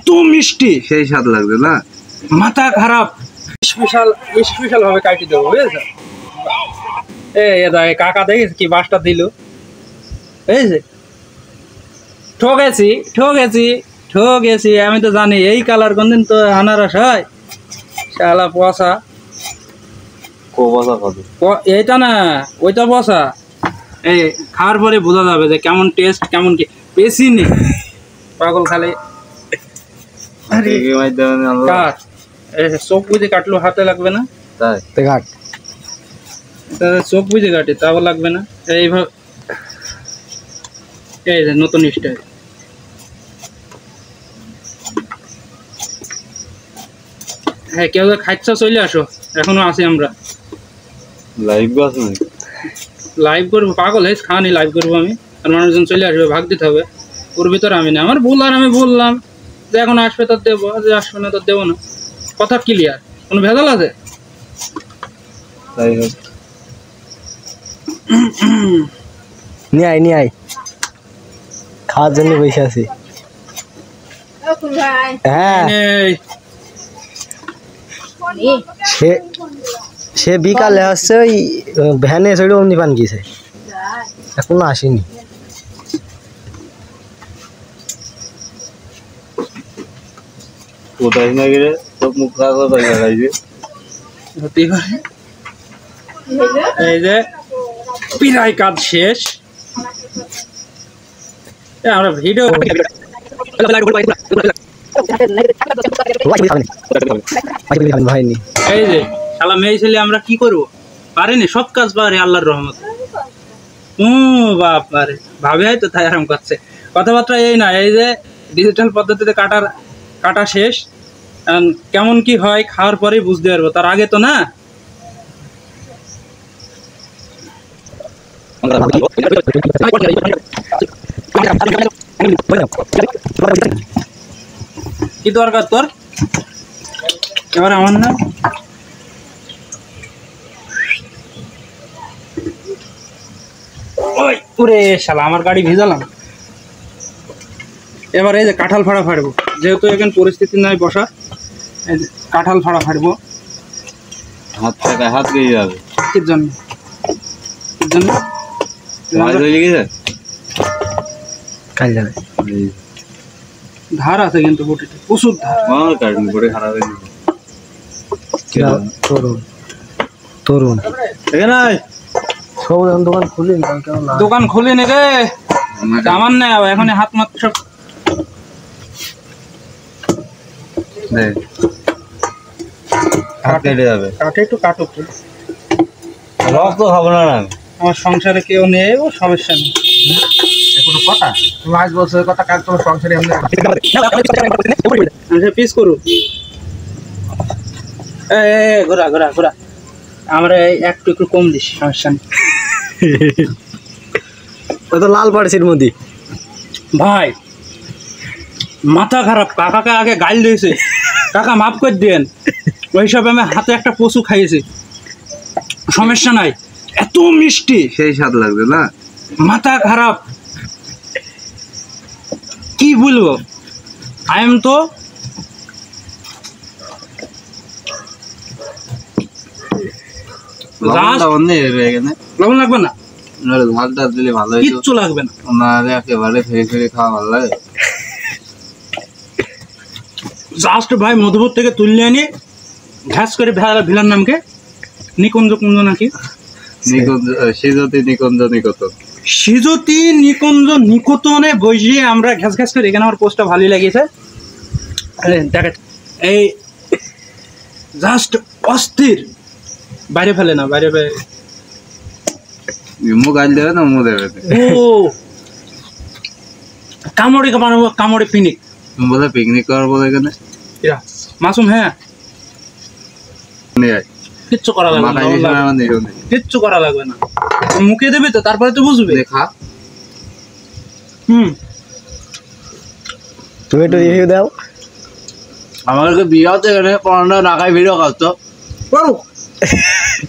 এত মিষ্টি সেই স্বাদ লাগবে না, মাথা খারাপ। স্পেশাল স্পেশাল ভাবে কাটি দেবো, বুঝেছো? এই কাকা দেখিস কি বাসটা দিল, বুঝেছে? ঠকেছি ঠকেছি ঠকেছি, আমি তো জানি এই কালার কোনদিন তো আনারস হয়। শালা পচা, এইটা না ওইটা বসা। এই খাওয়ার পরে বোঝা যাবে যে কেমন টেস্ট কেমন কি। বেশি নেই পাগল খালে কাট, চোখ বুঝে কাটলো হাতে লাগবে না, কাট চোখ বুঝে কাটে তাও লাগবে না। এইভাবে এই যে নতুন স্টাইল। হ্যাঁ কেউ খাইছা চলে আসো, এখনো আছি আমরা। লাইভ আছে নাকি? লাইভ করবো পাগল হয়েছে, খাওয়ানি লাইভ করবো আমি, আর মানুষজন চলে আসবে, ভাগ দিতে হবে। ওর ভিতরে আমি না, আমার ভুল। আর আমি বললাম যে এখন আসবে তার দেবো, যে আসবে না তার দেবো না। কথা ক্লিয়ার, কোনো ভেজাল আছে? নিয়ে আয় খাওয়ার জন্য বসে আছি। হ্যাঁ সে বিকালে আসছে, ওই ভ্যানে চড়ে অমনি পান গিয়েছে, এখনো আসেনি। কোথায় না গেলে সব মুখ খাওয়া লাগাইছে। এই যে প্রায় কাজ শেষ, আমরা ভিডিও এই যে শালা মেয়ে ছেলে আমরা কি করবো, পারেনি সব কাজ পারে আল্লাহর রহমত। বাপ পারে ভাবে হয়তো তাই আরাম করছে। কথাবার্তা এই না, এই যে ডিজিটাল পদ্ধতিতে কাটা শেষ, কেমন কি হয় খাওয়ার পরেই বুঝতে পারবো, তার আগে তো না। কি দরকার তোর এবার আমার না? ওই পুরে শালা আমার গাড়ি ভিজালাম। এবার এই যে কাঁঠাল ফাড়া ফাড়বো, যেহেতু এখন পরিস্থিতি নাই বসা, এই যে কাঁঠাল ফাড়া ফাড়বো। হাত গিয়ে যাবে কির জন্য? কাল যাবে, ধার আছে কিন্তু বটিতে প্রচুর ধার। তরুণ দোকান খুলিনি রে, আমার না এখন হাত মাত্র সব। কাটে একটু কাটুক, রক্ত খাবো না। আমার সংসারে কেউ নেই, ও সমস্যা নেই। কোনো কথা তুমি আজ বলছো কথা, কাল তোমার সংসারে পিস করু। ঘোরা ঘোরা ঘোরা, আমরা একটু একটু কম দিস, সমস্যা নেই। তো লাল পাড়েছির মধ্যে ভাই মাথা খারাপ, কাকাকে আগে গাইল দিয়েছে, কাকা মাফ করে দেন। ওই সব আমি হাতে একটা পশু খাইয়েছি, সমস্যা নাই। এত মিষ্টি সেই স্বাদ লাগবে না, মাথা খারাপ কি বলবো। আই এম তো লবণ লাগবে না, ঝালটা দিলে ভালো, কিচ্ছু লাগবে না, একেবারে ফেরে ফেরে খাওয়া ভালো লাগে। জাস্ট ভাই মধুপুর থেকে তুললে আনি ঘ্যাস করে ভিলার নামকে নিকুঞ্জ কুঞ্জ নাকি সিজতি নিকুঞ্জ নিকোতনে বসিয়ে আমরা ঘ্যাস ঘ্যাস করে। এখানে আমার পোস্টটা ভালোই লেগেছে, দেখ এই জাস্ট অস্থির। বাইরে ফেলে না, বাইরে মুখ আল দেবে না, মুখ দেবে। ও কামড়ে বানাবো, কামড়ে পিকনিক। তুমি বলে পিকনিক করবো এখানে মাসুম? হ্যাঁ কিচ্ছু করা লাগবে না, কিচ্ছু করা লাগবে না, মুখে দেবে তো তারপরে তো বুঝবে। দেখা তুমি একটু রিভিউ দাও। আমাকে বিয়ে হতে গেলে পড়ানো ঢাকায় ভিডিও করতো।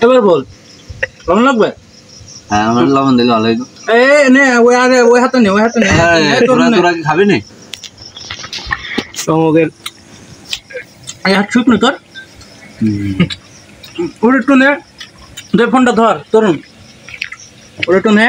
এবার বল কেমন লাগবে? হ্যাঁ আমার লবণ দিলে ভালো হইতো। নে ওই হাতে নে, ওই হাতে নে। তোরা কি খাবি না? আমাদের এই হাত ছুট নি তোর ওর একটু নে ফোনটা ধর তরুণ ওর একটু নে